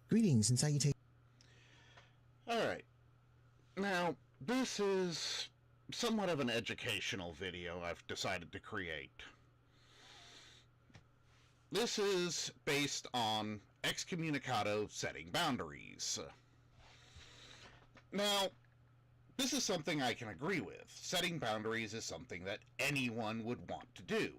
Greetings and salutations. Alright, now this is somewhat of an educational video I've decided to create. This is based on excommunicado setting boundaries. Now, this is something I can agree with. Setting boundaries is something that anyone would want to do.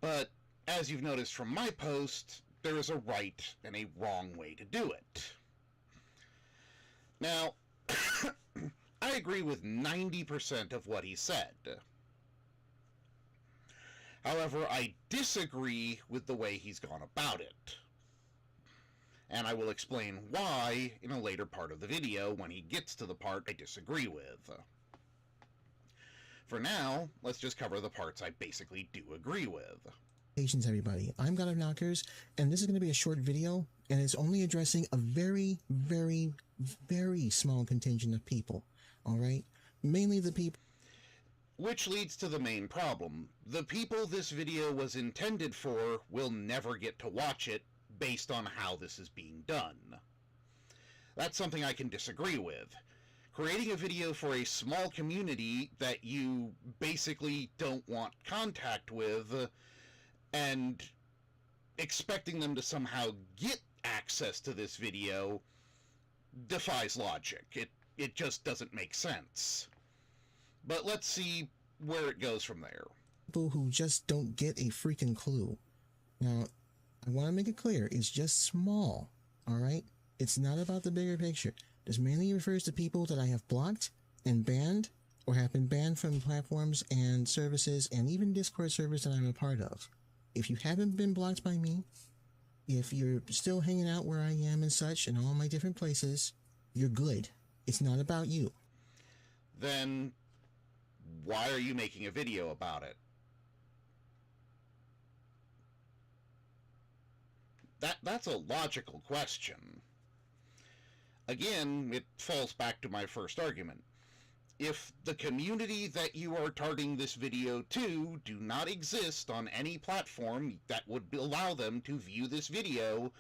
But, as you've noticed from my post, there is a right and a wrong way to do it. Now, I agree with 90% of what he said. However, I disagree with the way he's gone about it. And I will explain why in a later part of the video when he gets to the part I disagree with. For now, let's just cover the parts I basically do agree with. Everybody, I'm God of Knockers, and this is going to be a short video, and it's only addressing a very, very, very small contingent of people, alright? Mainly the people. Which leads to the main problem. The people this video was intended for will never get to watch it based on how this is being done. That's something I can disagree with. Creating a video for a small community that you basically don't want contact with and expecting them to somehow get access to this video defies logic. It just doesn't make sense. But let's see where it goes from there. People who just don't get a freaking clue. Now, I want to make it clear, it's just small, alright? It's not about the bigger picture. This mainly refers to people that I have blocked and banned, or have been banned from platforms and services, and even Discord servers that I'm a part of. If you haven't been blocked by me, if you're still hanging out where I am and such, in all my different places, you're good. It's not about you. Then why are you making a video about it? That's a logical question. Again, it falls back to my first argument. If the community that you are targeting this video to do not exist on any platform that would allow them to view this video,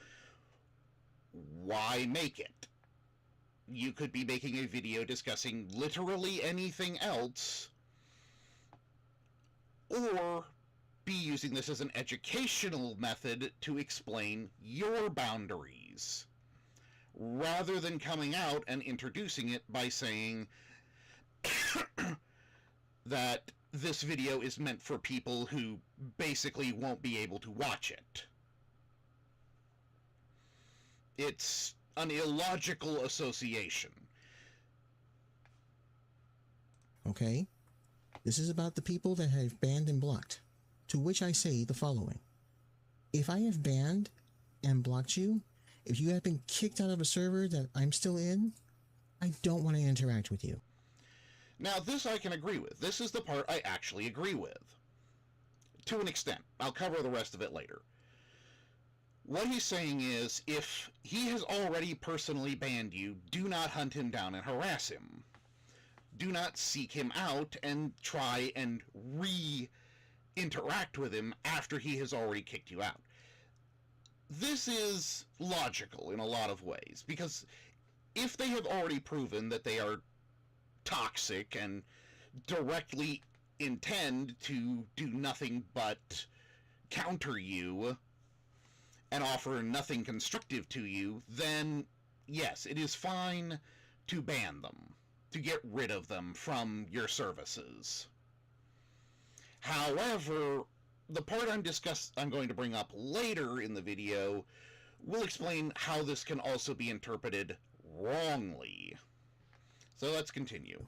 why make it? You could be making a video discussing literally anything else, or be using this as an educational method to explain your boundaries, rather than coming out and introducing it by saying that this video is meant for people who basically won't be able to watch it. It's an illogical association. Okay? This is about the people that have banned and blocked, to which I say the following. If I have banned and blocked you, if you have been kicked out of a server that I'm still in, I don't want to interact with you. Now, this I can agree with. This is the part I actually agree with. To an extent. I'll cover the rest of it later. What he's saying is, if he has already personally banned you, do not hunt him down and harass him. Do not seek him out and try and re-interact with him after he has already kicked you out. This is logical in a lot of ways, because if they have already proven that they are toxic and directly intend to do nothing but counter you and offer nothing constructive to you, then yes, it is fine to ban them, to get rid of them from your services. However, the part I'm going to bring up later in the video will explain how this can also be interpreted wrongly. So let's continue.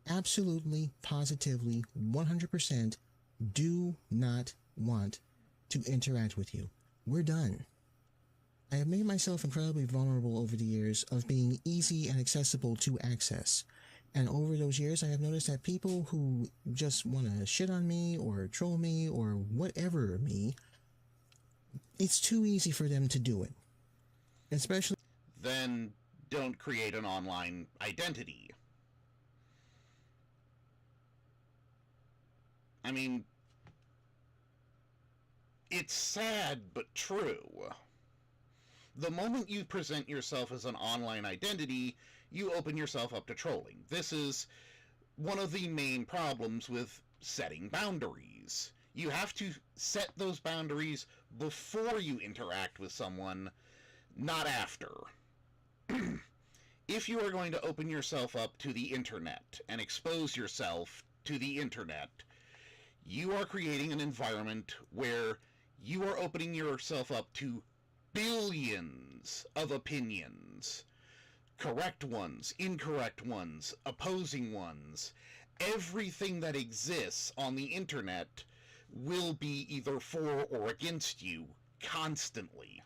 Absolutely, positively, 100% do not want to interact with you. We're done. I have made myself incredibly vulnerable over the years of being easy and accessible to access. And over those years, I have noticed that people who just want to shit on me or troll me or whatever me, it's too easy for them to do it. Especially... Then don't create an online identity. I mean, it's sad but true. The moment you present yourself as an online identity, you open yourself up to trolling. This is one of the main problems with setting boundaries. You have to set those boundaries before you interact with someone, not after. If you are going to open yourself up to the internet and expose yourself to the internet, you are creating an environment where you are opening yourself up to billions of opinions. Correct ones, incorrect ones, opposing ones. Everything that exists on the internet will be either for or against you constantly.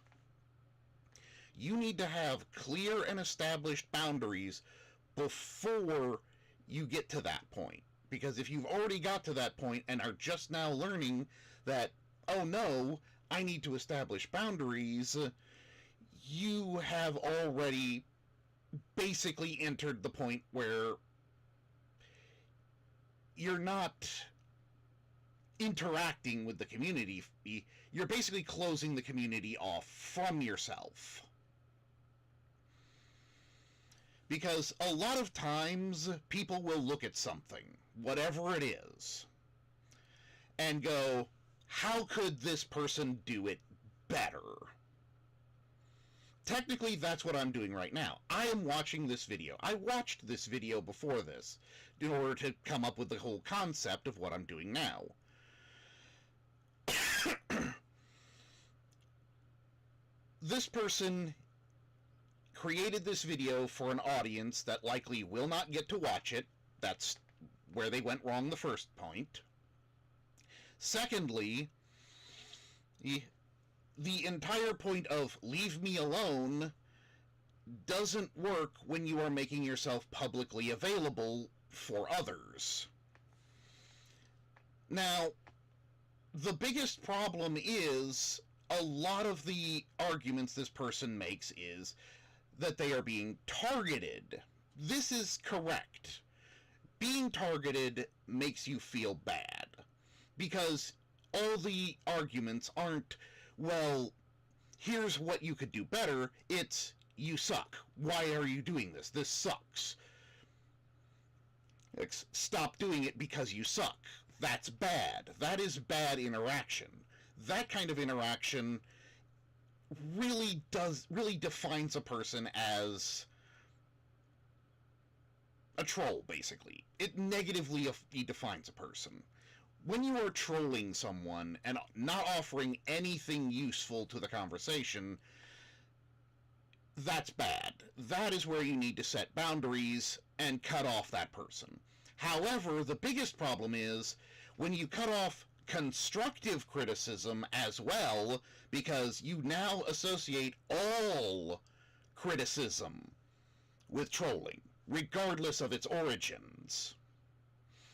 You need to have clear and established boundaries before you get to that point. Because if you've already got to that point and are just now learning that, oh no, I need to establish boundaries, you have already basically entered the point where you're not interacting with the community. You're basically closing the community off from yourself. Because a lot of times people will look at something, whatever it is, and go, how could this person do it better? Technically, that's what I'm doing right now. I am watching this video. I watched this video before this in order to come up with the whole concept of what I'm doing now. This person created this video for an audience that likely will not get to watch it. That's where they went wrong the first point. Secondly, the entire point of leave me alone doesn't work when you are making yourself publicly available for others. Now, the biggest problem is a lot of the arguments this person makes is that they are being targeted. This is correct. Being targeted makes you feel bad because all the arguments aren't, well, here's what you could do better. It's, you suck. Why are you doing this? This sucks. Stop doing it because you suck. That's bad. That is bad interaction. That kind of interaction really defines a person as a troll, basically. It negatively defines a person. When you are trolling someone and not offering anything useful to the conversation, that's bad. That is where you need to set boundaries and cut off that person. However, the biggest problem is when you cut off constructive criticism as well, because you now associate all criticism with trolling, regardless of its origins.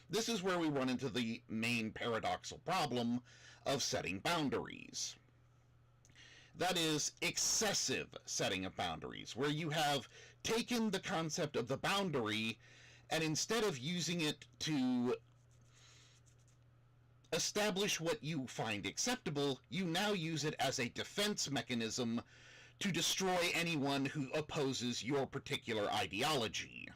This is where we run into the main paradoxical problem of setting boundaries. That is excessive setting of boundaries, where you have taken the concept of the boundary and instead of using it to establish what you find acceptable, you now use it as a defense mechanism to destroy anyone who opposes your particular ideology.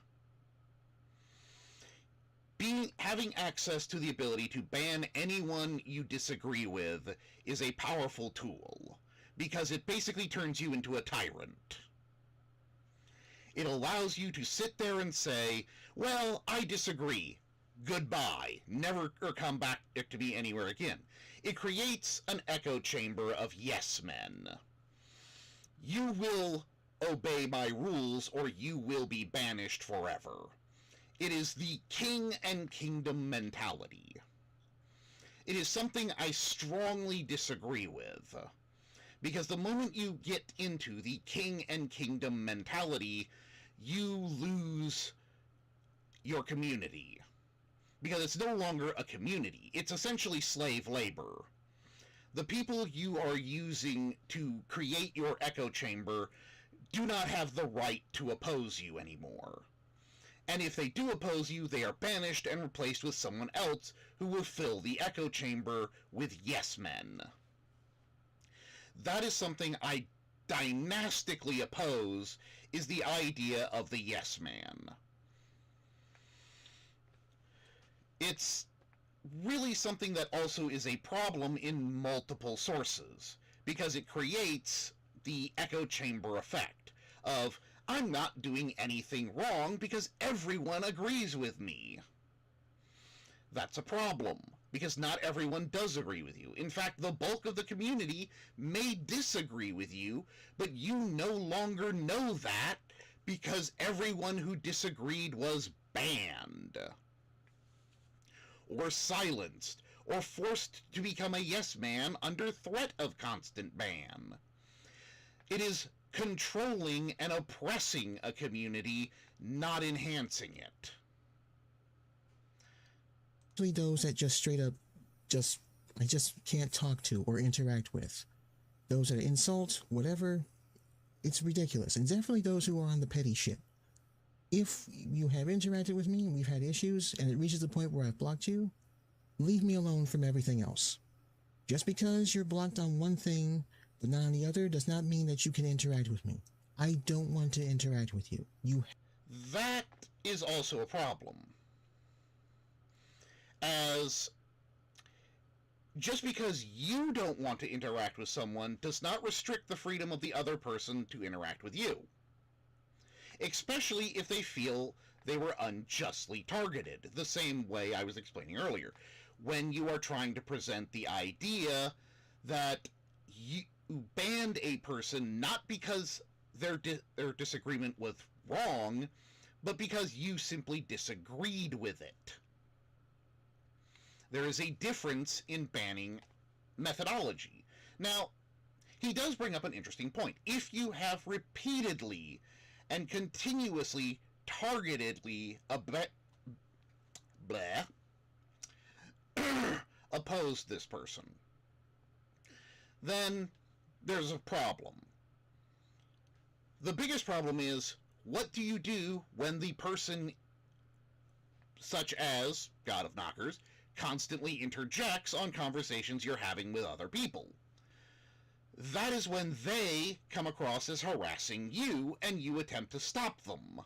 Having access to the ability to ban anyone you disagree with is a powerful tool, because it basically turns you into a tyrant. It allows you to sit there and say, well, I disagree. Goodbye. Never come back to me anywhere again. It creates an echo chamber of yes men. You will obey my rules or you will be banished forever. It is the king and kingdom mentality. It is something I strongly disagree with, because the moment you get into the king and kingdom mentality, you lose your community. Because it's no longer a community. It's essentially slave labor. The people you are using to create your echo chamber do not have the right to oppose you anymore. And if they do oppose you, they are banished and replaced with someone else who will fill the echo chamber with yes men. That is something I dynastically oppose is the idea of the yes man. It's really something that also is a problem in multiple sources, because it creates the echo chamber effect of, I'm not doing anything wrong because everyone agrees with me. That's a problem, because not everyone does agree with you. In fact, the bulk of the community may disagree with you, but you no longer know that because everyone who disagreed was banned, or silenced, or forced to become a yes man under threat of constant ban. It is controlling and oppressing a community, not enhancing it. Those that just straight up I just can't talk to or interact with. Those that insult, whatever, it's ridiculous. And definitely those who are on the petty shit. If you have interacted with me and we've had issues and it reaches the point where I've blocked you, leave me alone from everything else. Just because you're blocked on one thing but not on the other does not mean that you can interact with me. I don't want to interact with you. That is also a problem. As just because you don't want to interact with someone does not restrict the freedom of the other person to interact with you. Especially if they feel they were unjustly targeted, the same way I was explaining earlier. When you are trying to present the idea that you banned a person not because their disagreement was wrong, but because you simply disagreed with it. There is a difference in banning methodology. Now, he does bring up an interesting point. If you have repeatedly and continuously targetedly opposed this person, then there's a problem. The biggest problem is, what do you do when the person, such as God of Knockers, constantly interjects on conversations you're having with other people? That is when they come across as harassing you and you attempt to stop them.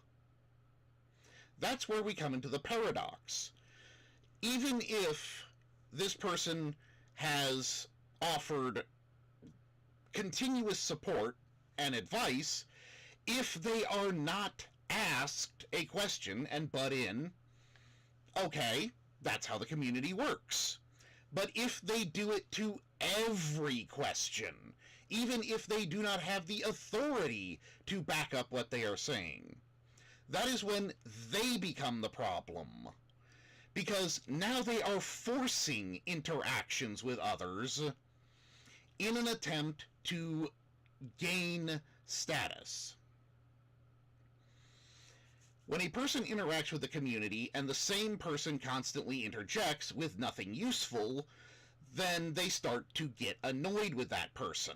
That's where we come into the paradox. Even if this person has offered continuous support and advice, if they are not asked a question and butt in, okay, that's how the community works. But if they do it to every question, even if they do not have the authority to back up what they are saying, that is when they become the problem. Because now they are forcing interactions with others in an attempt to gain status. When a person interacts with the community and the same person constantly interjects with nothing useful, then they start to get annoyed with that person.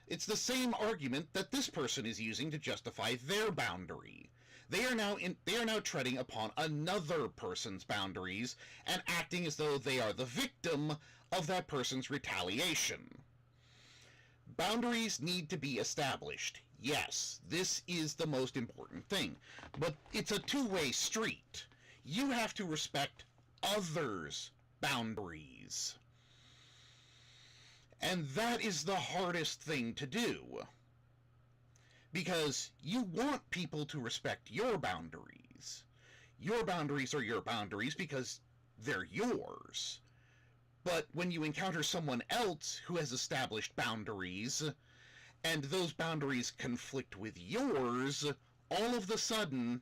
It's the same argument that this person is using to justify their boundary. They are now treading upon another person's boundaries and acting as though they are the victim of that person's retaliation. Boundaries need to be established. Yes, this is the most important thing. But it's a two-way street. You have to respect others' boundaries. And that is the hardest thing to do. Because you want people to respect your boundaries. Your boundaries are your boundaries because they're yours. But when you encounter someone else who has established boundaries, and those boundaries conflict with yours, all of a sudden,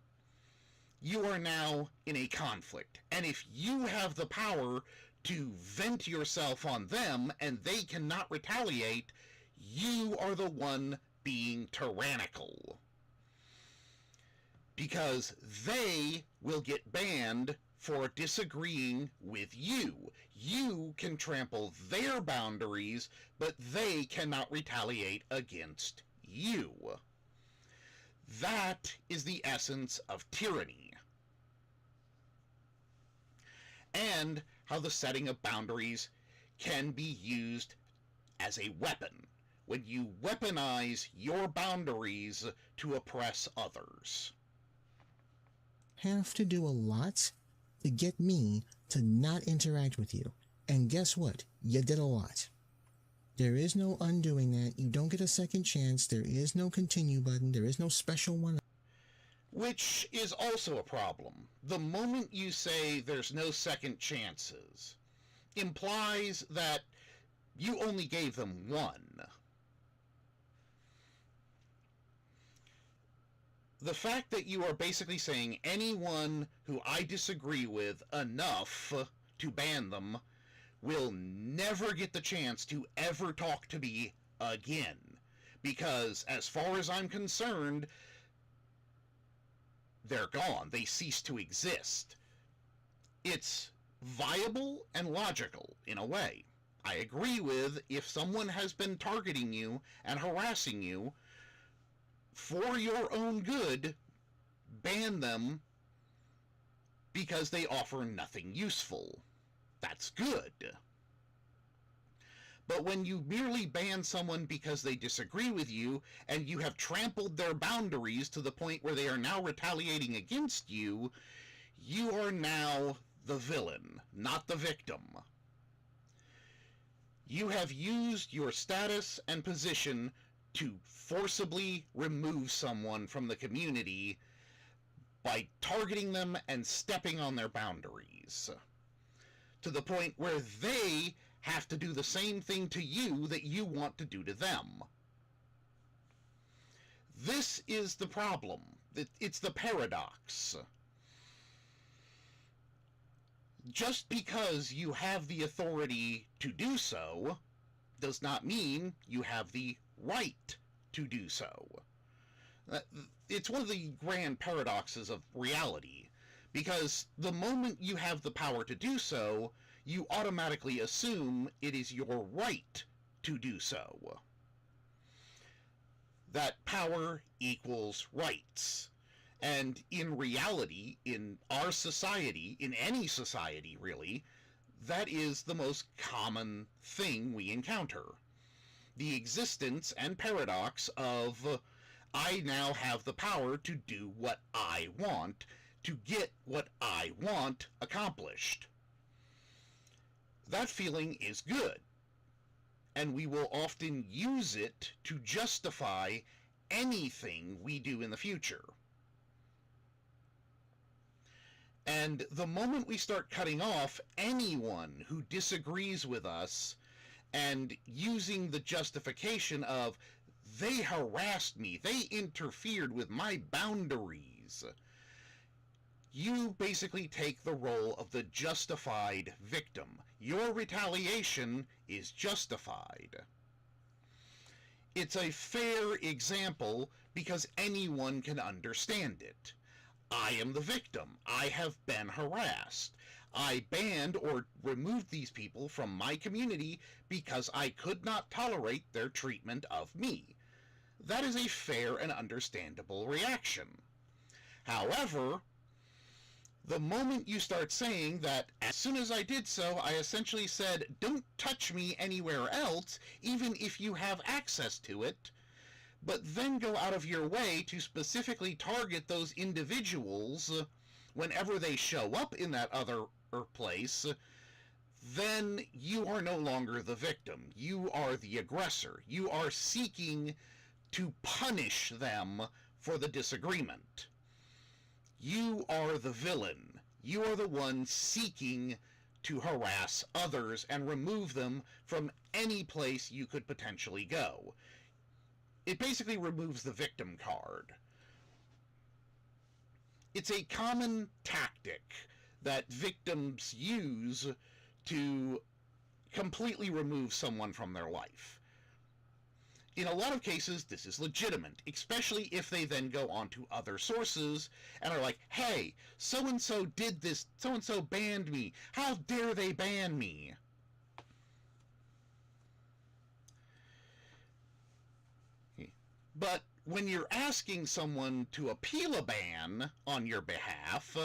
you are now in a conflict. And if you have the power to vent yourself on them and they cannot retaliate, you are the one being tyrannical. Because they will get banned for disagreeing with you. You can trample their boundaries, but they cannot retaliate against you. That is the essence of tyranny. And how the setting of boundaries can be used as a weapon, when you weaponize your boundaries to oppress others. Have to do a lot to get me to not interact with you. And guess what? You did a lot. There is no undoing that. You don't get a second chance. There is no continue button. There is no special one. Which is also a problem. The moment you say there's no second chances implies that you only gave them one. The fact that you are basically saying anyone who I disagree with enough to ban them will never get the chance to ever talk to me again. Because as far as I'm concerned, they're gone. They cease to exist. It's viable and logical in a way. I agree with if someone has been targeting you and harassing you for your own good, ban them because they offer nothing useful. That's good. But when you merely ban someone because they disagree with you and you have trampled their boundaries to the point where they are now retaliating against you, you are now the villain, not the victim. You have used your status and position to forcibly remove someone from the community by targeting them and stepping on their boundaries, to the point where they have to do the same thing to you that you want to do to them. This is the problem. It's the paradox. Just because you have the authority to do so does not mean you have the right to do so. It's one of the grand paradoxes of reality, because the moment you have the power to do so, you automatically assume it is your right to do so. That power equals rights. And in reality, in our society, in any society really, that is the most common thing we encounter. The existence and paradox of, I now have the power to do what I want, to get what I want accomplished. That feeling is good, and we will often use it to justify anything we do in the future. And the moment we start cutting off anyone who disagrees with us and using the justification of, they harassed me, they interfered with my boundaries, you basically take the role of the justified victim. Your retaliation is justified. It's a fair example because anyone can understand it. I am the victim. I have been harassed. I banned or removed these people from my community because I could not tolerate their treatment of me. That is a fair and understandable reaction. However, the moment you start saying that as soon as I did so, I essentially said, don't touch me anywhere else, even if you have access to it, but then go out of your way to specifically target those individuals whenever they show up in that other place, then you are no longer the victim. You are the aggressor. You are seeking to punish them for the disagreement. You are the villain. You are the one seeking to harass others and remove them from any place you could potentially go. It basically removes the victim card. It's a common tactic that victims use to completely remove someone from their life. In a lot of cases, this is legitimate, especially if they then go on to other sources and are like, hey, so-and-so did this, so-and-so banned me, how dare they ban me? But when you're asking someone to appeal a ban on your behalf,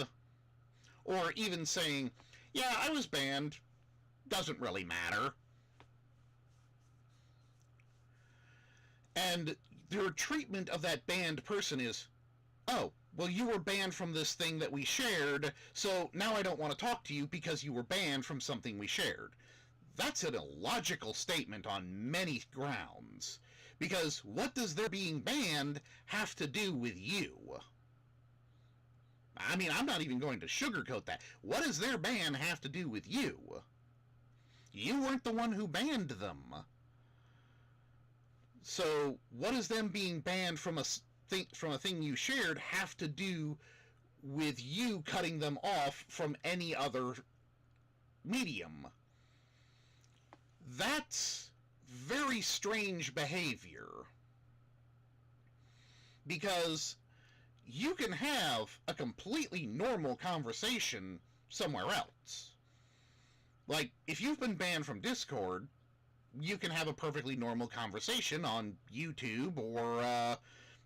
or even saying, yeah, I was banned, doesn't really matter, And their treatment of that banned person is, oh, well, you were banned from this thing that we shared, so now I don't want to talk to you because you were banned from something we shared. That's an illogical statement on many grounds. Because what does their being banned have to do with you? I mean, I'm not even going to sugarcoat that. What does their ban have to do with you? You weren't the one who banned them. So what does them being banned from a thing you shared have to do with you cutting them off from any other medium? That's very strange behavior. Because you can have a completely normal conversation somewhere else. Like, if you've been banned from Discord, you can have a perfectly normal conversation on YouTube or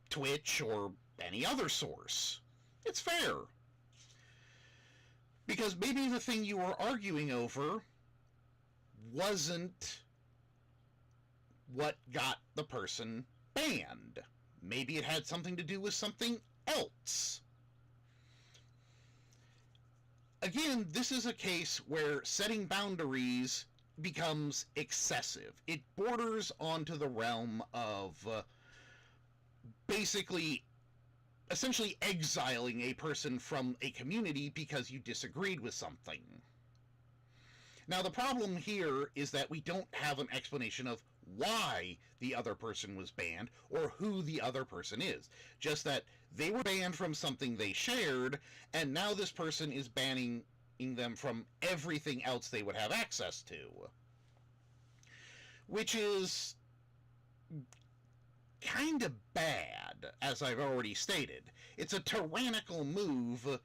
Twitch or any other source. It's fair. Because maybe the thing you were arguing over wasn't what got the person banned. Maybe it had something to do with something else. Again, this is a case where setting boundaries becomes excessive. It borders onto the realm of essentially exiling a person from a community because you disagreed with something. Now, the problem here is that we don't have an explanation of why the other person was banned or who the other person is. Just that they were banned from something they shared, and now this person is banning them from everything else they would have access to. Which is kind of bad, as I've already stated. It's a tyrannical move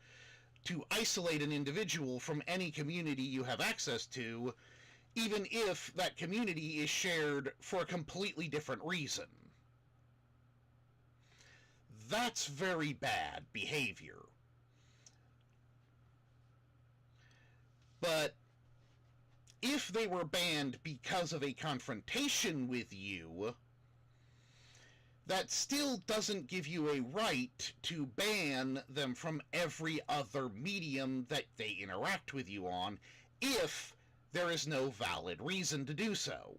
to isolate an individual from any community you have access to, even if that community is shared for a completely different reason. That's very bad behavior. But if they were banned because of a confrontation with you, that still doesn't give you a right to ban them from every other medium that they interact with you on, if there is no valid reason to do so.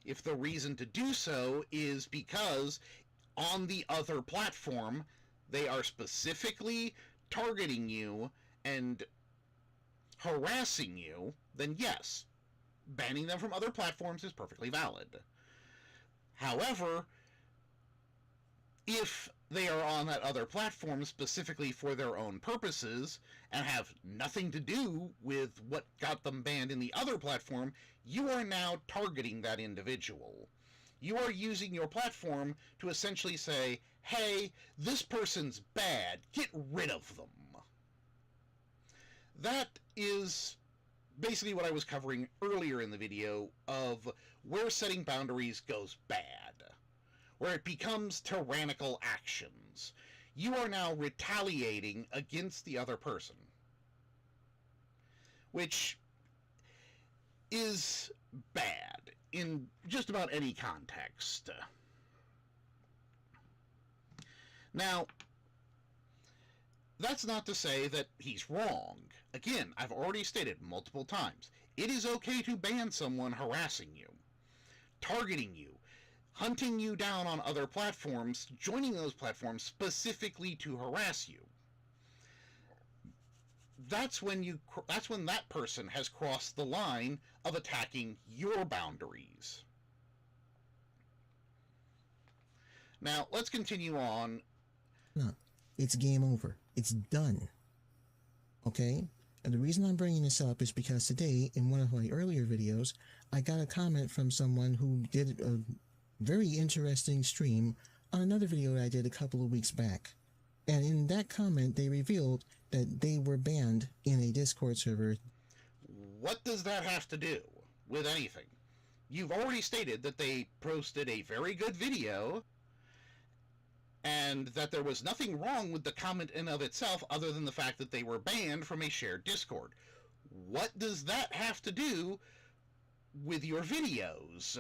If the reason to do so is because on the other platform, they are specifically targeting you and harassing you, then yes, banning them from other platforms is perfectly valid. However, if they are on that other platform specifically for their own purposes and have nothing to do with what got them banned in the other platform, you are now targeting that individual. You are using your platform to essentially say, hey, this person's bad, get rid of them. That is basically what I was covering earlier in the video of where setting boundaries goes bad, where it becomes tyrannical actions. You are now retaliating against the other person, which is bad in just about any context. Now, that's not to say that he's wrong. Again, I've already stated multiple times, it is okay to ban someone harassing you, targeting you, hunting you down on other platforms, joining those platforms specifically to harass you. That's when that person has crossed the line of attacking your boundaries. Now, let's continue on. No, it's game over. It's done. Okay? And the reason I'm bringing this up is because today, in one of my earlier videos, I got a comment from someone who did a very interesting stream on another video that I did a couple of weeks back. And in that comment, they revealed that they were banned in a Discord server. What does that have to do with anything? You've already stated that they posted a very good video and that there was nothing wrong with the comment in of itself other than the fact that they were banned from a shared Discord. What does that have to do with your videos?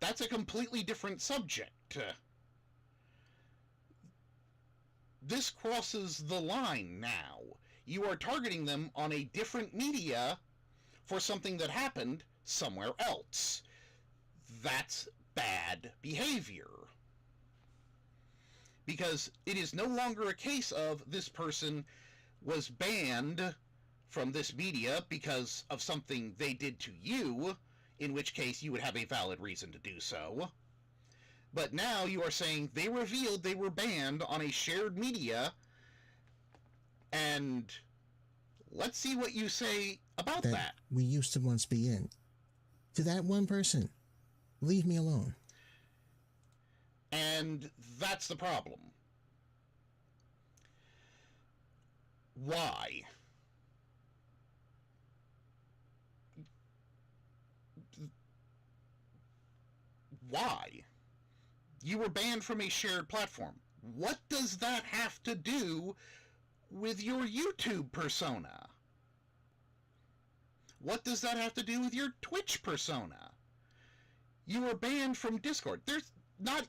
That's a completely different subject. This crosses the line now. You are targeting them on a different media for something that happened somewhere else. That's bad behavior. Because it is no longer a case of this person was banned from this media because of something they did to you, in which case you would have a valid reason to do so. But now you are saying they revealed they were banned on a shared media, and let's see what you say about that. We used to once be in. To that one person, leave me alone. And that's the problem. Why? Why? You were banned from a shared platform. What does that have to do with your YouTube persona? What does that have to do with your Twitch persona? You were banned from Discord.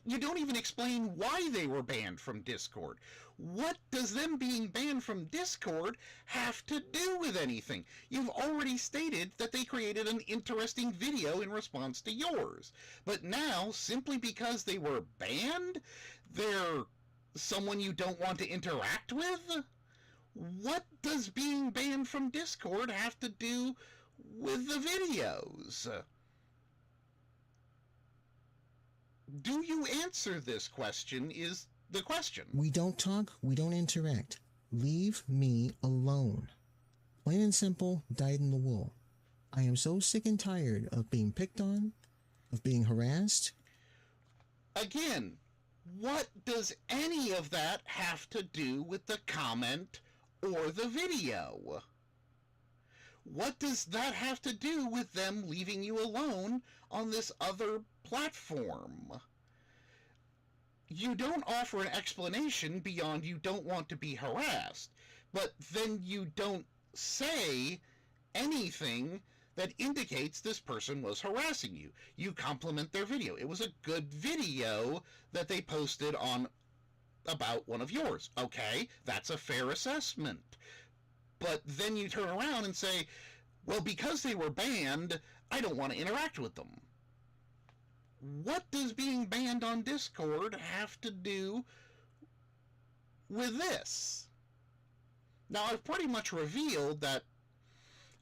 You don't even explain why they were banned from Discord. What does them being banned from Discord have to do with anything? You've already stated that they created an interesting video in response to yours. But now, simply because they were banned, they're someone you don't want to interact with? What does being banned from Discord have to do with the videos? Do you answer this question is the question. We don't talk, we don't interact. Leave me alone. Plain and simple, dyed in the wool. I am so sick and tired of being picked on, of being harassed. Again, what does any of that have to do with the comment or the video? What does that have to do with them leaving you alone on this other platform? You don't offer an explanation beyond you don't want to be harassed, but then you don't say anything that indicates this person was harassing you. You compliment their video. It was a good video that they posted on about one of yours. Okay, that's a fair assessment. But then you turn around and say, well, because they were banned, I don't want to interact with them. What does being banned on Discord have to do with this? Now, I've pretty much revealed that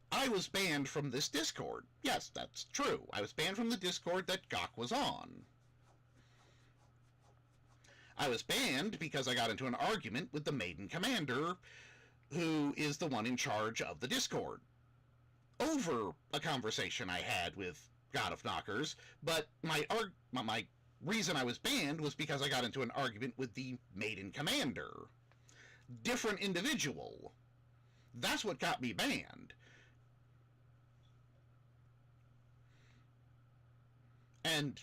I was banned from this Discord. Yes, that's true. I was banned from the Discord that Gok was on. I was banned because I got into an argument with the Maiden Commander, who is the one in charge of the Discord, over a conversation I had with God of Knockers, but my reason I was banned was because I got into an argument with the Maiden Commander. Different individual. That's what got me banned. And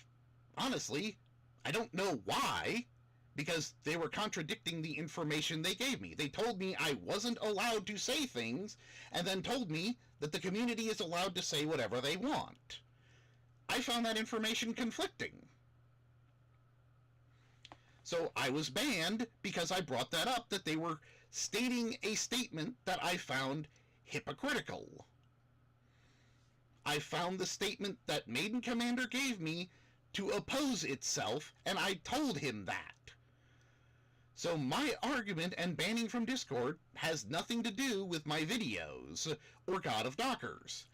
honestly, I don't know why, because they were contradicting the information they gave me. They told me I wasn't allowed to say things, and then told me that the community is allowed to say whatever they want. I found that information conflicting. So I was banned because I brought that up, that they were stating a statement that I found hypocritical. I found the statement that Maiden Commander gave me to oppose itself, and I told him that. So my argument and banning from Discord has nothing to do with my videos or God of Knockers.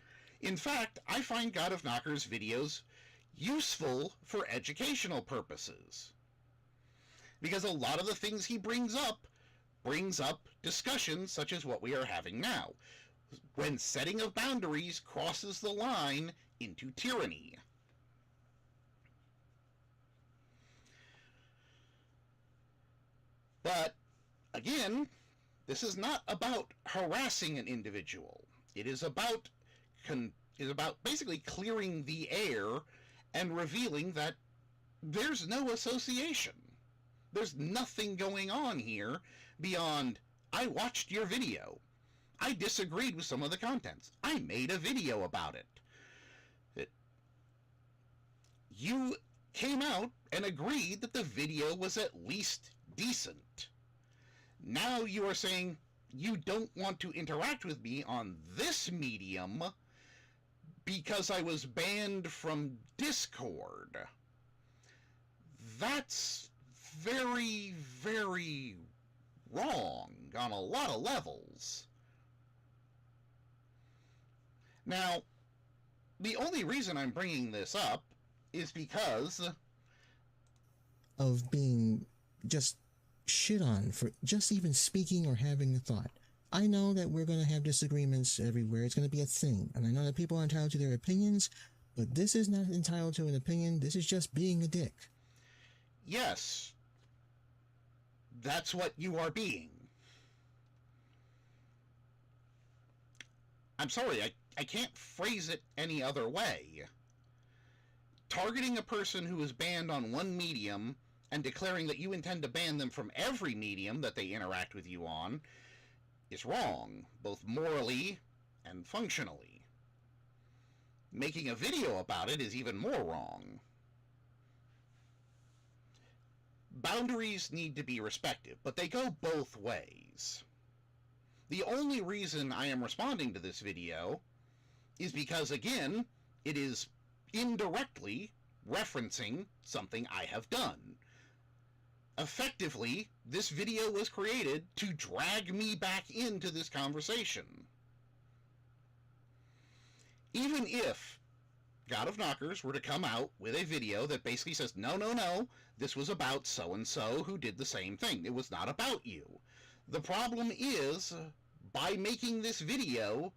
In fact, I find God of Knockers videos useful for educational purposes, because a lot of the things he brings up discussions such as what we are having now, when setting of boundaries crosses the line into tyranny. But again, this is not about harassing an individual. It is about basically clearing the air and revealing that there's no association. There's nothing going on here beyond, I watched your video. I disagreed with some of the contents. I made a video about it. you came out and agreed that the video was at least decent. Now you are saying you don't want to interact with me on this medium because I was banned from Discord. That's very, very wrong on a lot of levels. Now, the only reason I'm bringing this up is because of being just shit on for just even speaking or having a thought. I know that we're going to have disagreements everywhere. It's going to be a thing. And I know that people are entitled to their opinions, but this is not entitled to an opinion. This is just being a dick. Yes, that's what you are being. I'm sorry, I can't phrase it any other way. Targeting a person who is banned on one medium and declaring that you intend to ban them from every medium that they interact with you on is wrong, both morally and functionally. Making a video about it is even more wrong. Boundaries need to be respected, but they go both ways. The only reason I am responding to this video is because, again, it is indirectly referencing something I have done. Effectively, this video was created to drag me back into this conversation. Even if God of Knockers were to come out with a video that basically says, no, no, no, this was about so-and-so who did the same thing. It was not about you. The problem is, by making this video,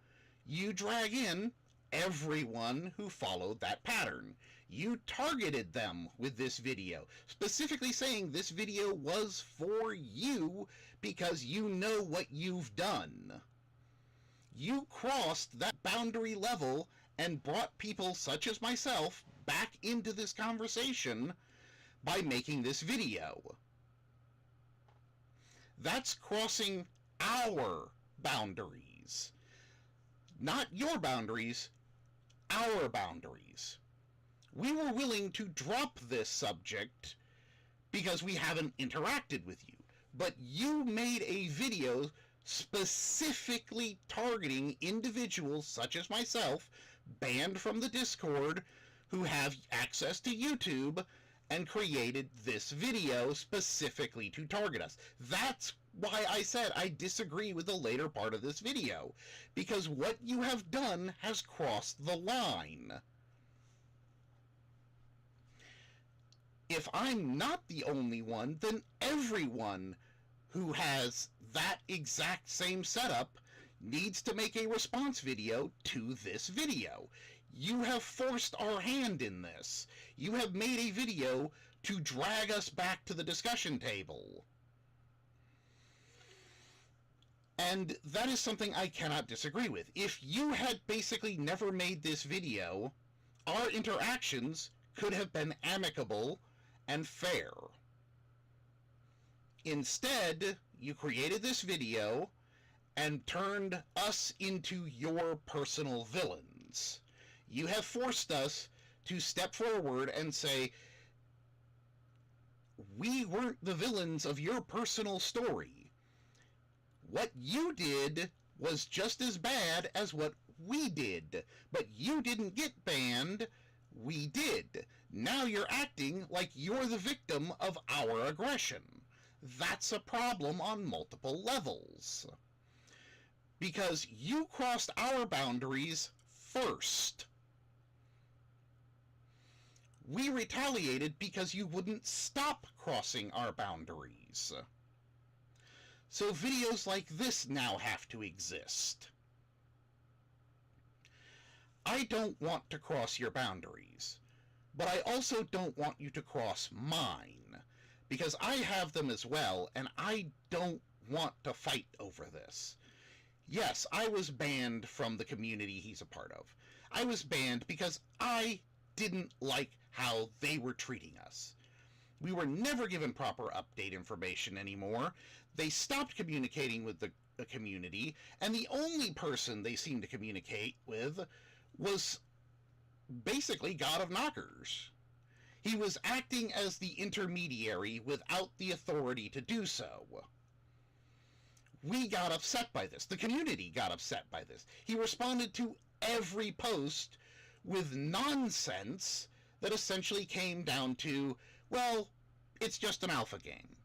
you drag in everyone who followed that pattern. You targeted them with this video, specifically saying this video was for you because you know what you've done. You crossed that boundary level and brought people such as myself back into this conversation by making this video. That's crossing our boundaries. Not your boundaries, our boundaries. We were willing to drop this subject because we haven't interacted with you. But you made a video specifically targeting individuals such as myself, banned from the Discord, who have access to YouTube, and created this video specifically to target us. That's why I said I disagree with the later part of this video, because what you have done has crossed the line. If I'm not the only one, then everyone who has that exact same setup needs to make a response video to this video. You have forced our hand in this. You have made a video to drag us back to the discussion table. And that is something I cannot disagree with. If you had basically never made this video, our interactions could have been amicable and fair. Instead, you created this video and turned us into your personal villains. You have forced us to step forward and say, we weren't the villains of your personal story. What you did was just as bad as what we did, but you didn't get banned, we did. Now you're acting like you're the victim of our aggression. That's a problem on multiple levels. Because you crossed our boundaries first. We retaliated because you wouldn't stop crossing our boundaries. So videos like this now have to exist. I don't want to cross your boundaries, but I also don't want you to cross mine, because I have them as well, and I don't want to fight over this. Yes, I was banned from the community he's a part of. I was banned because I didn't like how they were treating us. We were never given proper update information anymore. They stopped communicating with the community, and the only person they seemed to communicate with was basically God of Knockers. He was acting as the intermediary without the authority to do so. We got upset by this. The community got upset by this. He responded to every post with nonsense that essentially came down to, well, it's just an alpha game.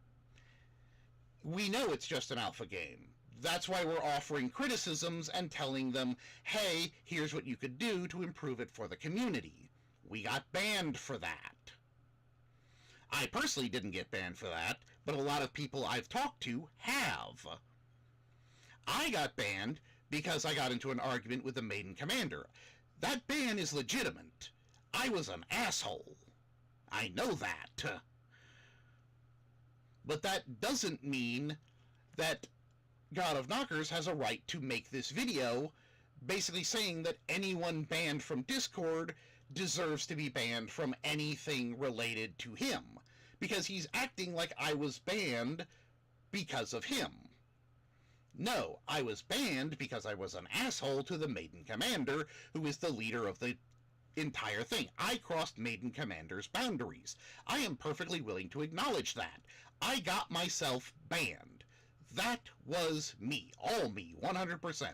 We know it's just an alpha game. That's why we're offering criticisms and telling them, hey, here's what you could do to improve it for the community. We got banned for that. I personally didn't get banned for that, but a lot of people I've talked to have. I got banned because I got into an argument with the maiden commander. That ban is legitimate. I was an asshole. I know that. But that doesn't mean that God of Knockers has a right to make this video basically saying that anyone banned from Discord deserves to be banned from anything related to him, because he's acting like I was banned because of him. No, I was banned because I was an asshole to the Maiden Commander, who is the leader of the entire thing. I crossed Maiden Commander's boundaries. I am perfectly willing to acknowledge that. I got myself banned. That was me. All me, 100%.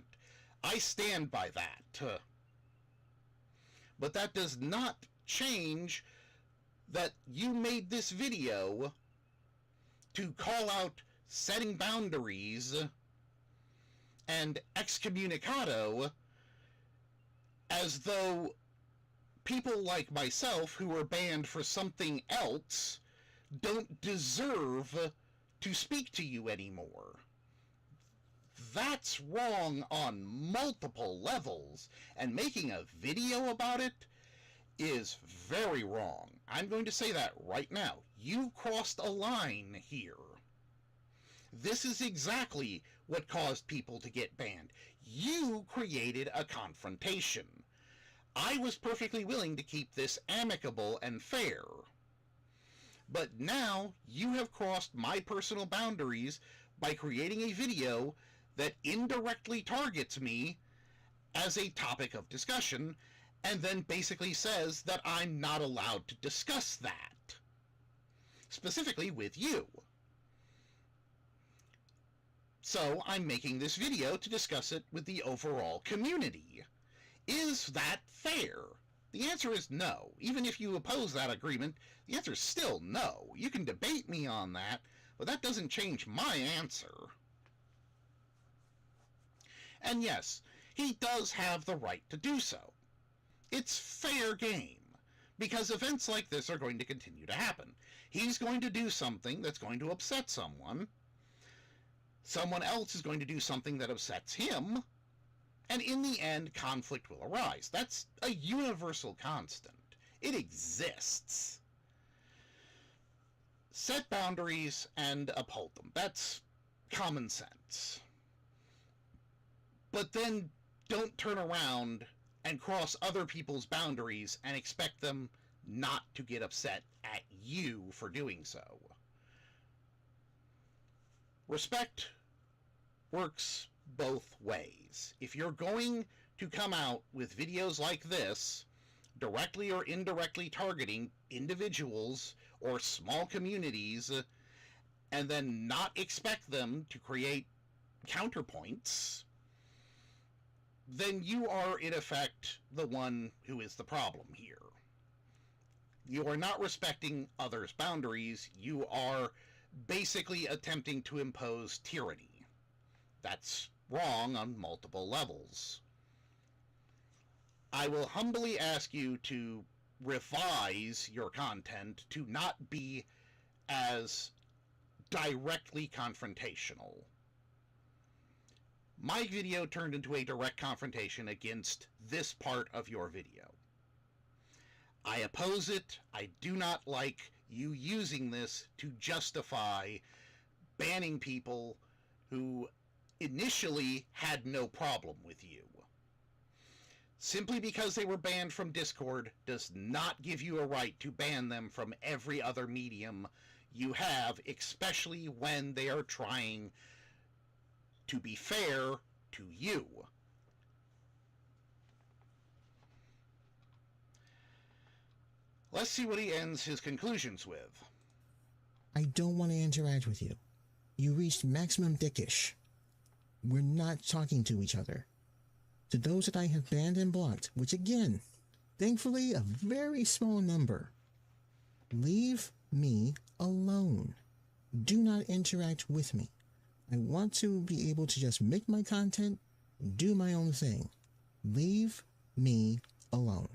I stand by that. But that does not change that you made this video to call out setting boundaries and excommunicado as though people like myself who were banned for something else don't deserve to speak to you anymore. That's wrong on multiple levels, and making a video about it is very wrong. I'm going to say that right now. You crossed a line here. This is exactly what caused people to get banned. You created a confrontation. I was perfectly willing to keep this amicable and fair. But now you have crossed my personal boundaries by creating a video that indirectly targets me as a topic of discussion, and then basically says that I'm not allowed to discuss that, specifically with you. So I'm making this video to discuss it with the overall community. Is that fair? The answer is no. Even if you oppose that agreement, the answer is still no. You can debate me on that, but that doesn't change my answer. And yes, he does have the right to do so. It's fair game, because events like this are going to continue to happen. He's going to do something that's going to upset someone. Someone else is going to do something that upsets him. And in the end, conflict will arise. That's a universal constant. It exists. Set boundaries and uphold them. That's common sense. But then don't turn around and cross other people's boundaries and expect them not to get upset at you for doing so. Respect works both ways. If you're going to come out with videos like this, directly or indirectly targeting individuals or small communities, and then not expect them to create counterpoints, then you are, in effect, the one who is the problem here. You are not respecting others' boundaries. You are basically attempting to impose tyranny. That's wrong on multiple levels. I will humbly ask you to revise your content to not be as directly confrontational. My video turned into a direct confrontation against this part of your video. I oppose it. I do not like you using this to justify banning people who initially had no problem with you. Simply because they were banned from Discord does not give you a right to ban them from every other medium you have, especially when they are trying to be fair to you. Let's see what he ends his conclusions with. I don't want to interact with you. You reached maximum dickish. We're not talking to each other. To those that I have banned and blocked, which again, thankfully a very small number, leave me alone. Do not interact with me. I want to be able to just make my content, do my own thing. Leave me alone.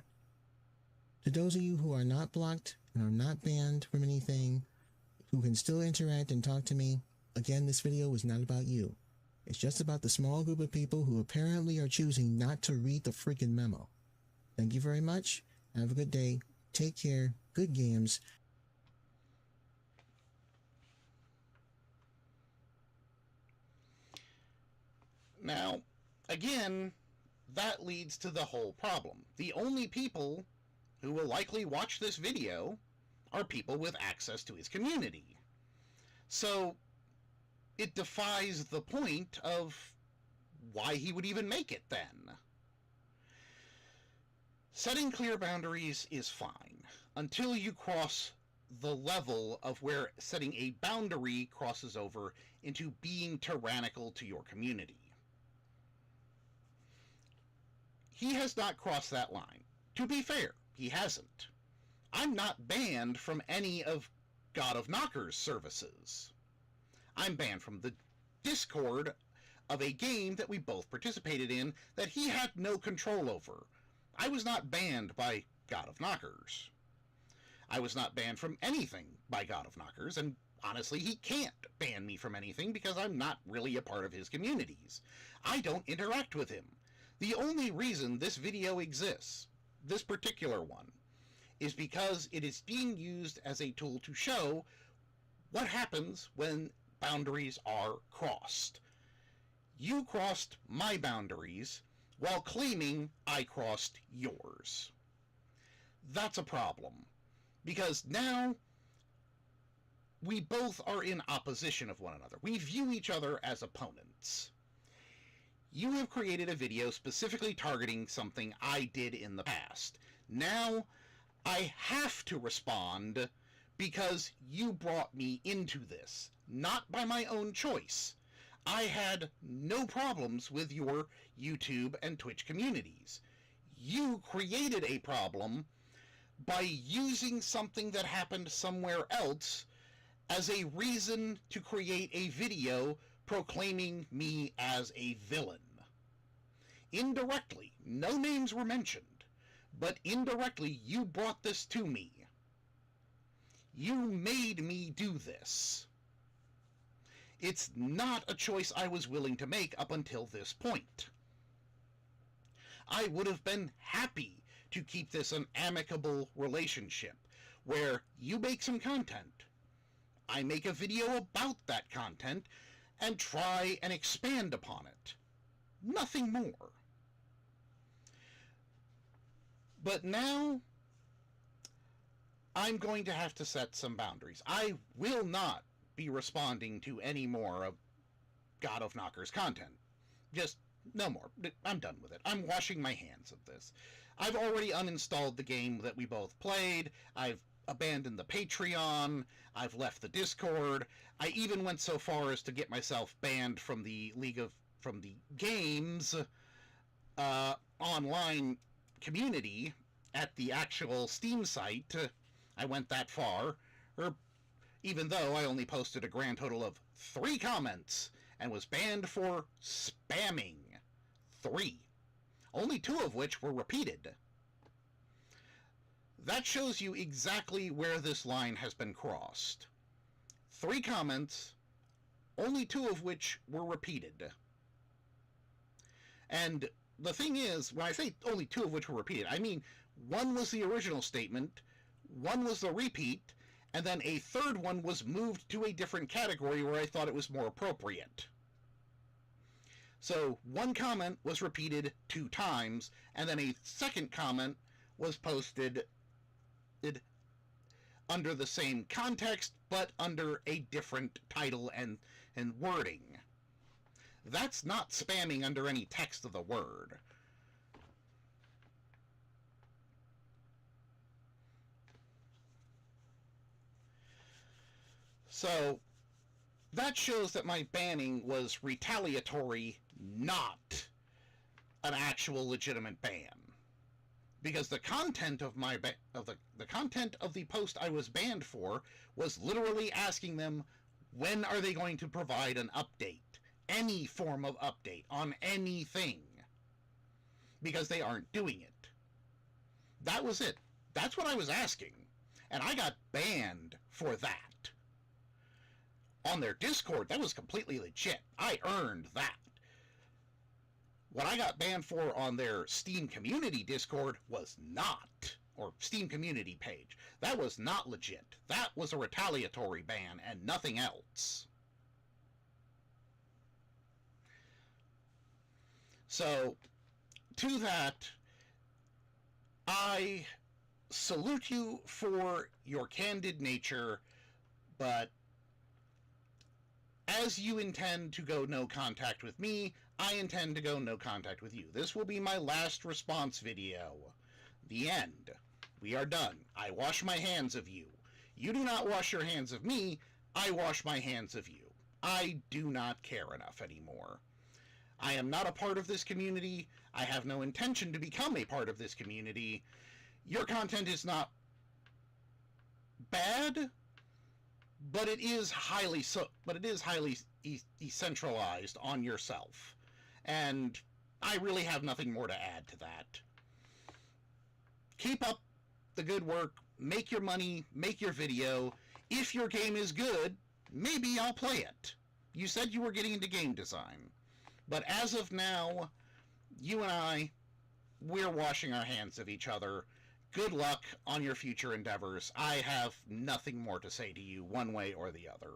To those of you who are not blocked and are not banned from anything, who can still interact and talk to me, again, this video is not about you. It's just about the small group of people who apparently are choosing not to read the freaking memo. Thank you very much. Have a good day. Take care. Good games. Now, again, that leads to the whole problem. The only people who will likely watch this video are people with access to his community. So, it defies the point of why he would even make it then. Setting clear boundaries is fine, until you cross the level of where setting a boundary crosses over into being tyrannical to your community. He has not crossed that line. To be fair, he hasn't. I'm not banned from any of God of Knockers' services. I'm banned from the Discord of a game that we both participated in that he had no control over. I was not banned by God of Knockers. I was not banned from anything by God of Knockers, and honestly, he can't ban me from anything because I'm not really a part of his communities. I don't interact with him. The only reason this video exists, this particular one, is because it is being used as a tool to show what happens when boundaries are crossed. You crossed my boundaries while claiming I crossed yours. That's a problem, because now we both are in opposition of one another. We view each other as opponents. You have created a video specifically targeting something I did in the past. Now, I have to respond because you brought me into this, not by my own choice. I had no problems with your YouTube and Twitch communities. You created a problem by using something that happened somewhere else as a reason to create a video proclaiming me as a villain. Indirectly, no names were mentioned, but indirectly you brought this to me. You made me do this. It's not a choice I was willing to make up until this point. I would have been happy to keep this an amicable relationship, where you make some content, I make a video about that content, and try and expand upon it. Nothing more. But now, I'm going to have to set some boundaries. I will not be responding to any more of God of Knockers content. Just no more. I'm done with it. I'm washing my hands of this. I've already uninstalled the game that we both played. I've abandoned the Patreon. I've left the Discord. I even went so far as to get myself banned from the from the games online community at the actual Steam site. I went that far, even though I only posted a grand total of 3 comments and was banned for spamming. 3. Only 2 of which were repeated. That shows you exactly where this line has been crossed. 3 comments, only 2 of which were repeated. And the thing is, when I say only 2 of which were repeated, I mean 1 was the original statement, 1 was the repeat, and then a 3rd one was moved to a different category where I thought it was more appropriate. So 1 comment was repeated 2 times, and then a 2nd comment was posted under the same context, but under a different title and wording. That's not spamming under any text of the word. So that shows that my banning was retaliatory, not an actual legitimate ban. Because the content of the content of the post I was banned for was literally asking them, when are they going to provide an update? Any form of update on anything. Because they aren't doing it. That was it. That's what I was asking. And I got banned for that. On their Discord, that was completely legit. I earned that. What I got banned for on their Steam community Discord was not, or Steam community page, that was not legit. That was a retaliatory ban and nothing else. So, to that, I salute you for your candid nature, but as you intend to go no contact with me, I intend to go no contact with you. This will be my last response video. The end. We are done. I wash my hands of you. You do not wash your hands of me. I wash my hands of you. I do not care enough anymore. I am not a part of this community. I have no intention to become a part of this community. Your content is not bad, but it is highly decentralized on yourself. And I really have nothing more to add to that. Keep up the good work, make your money, make your video. If your game is good, maybe I'll play it. You said you were getting into game design. But as of now, you and we're washing our hands of each other. Good luck on your future endeavors. I have nothing more to say to you one way or the other.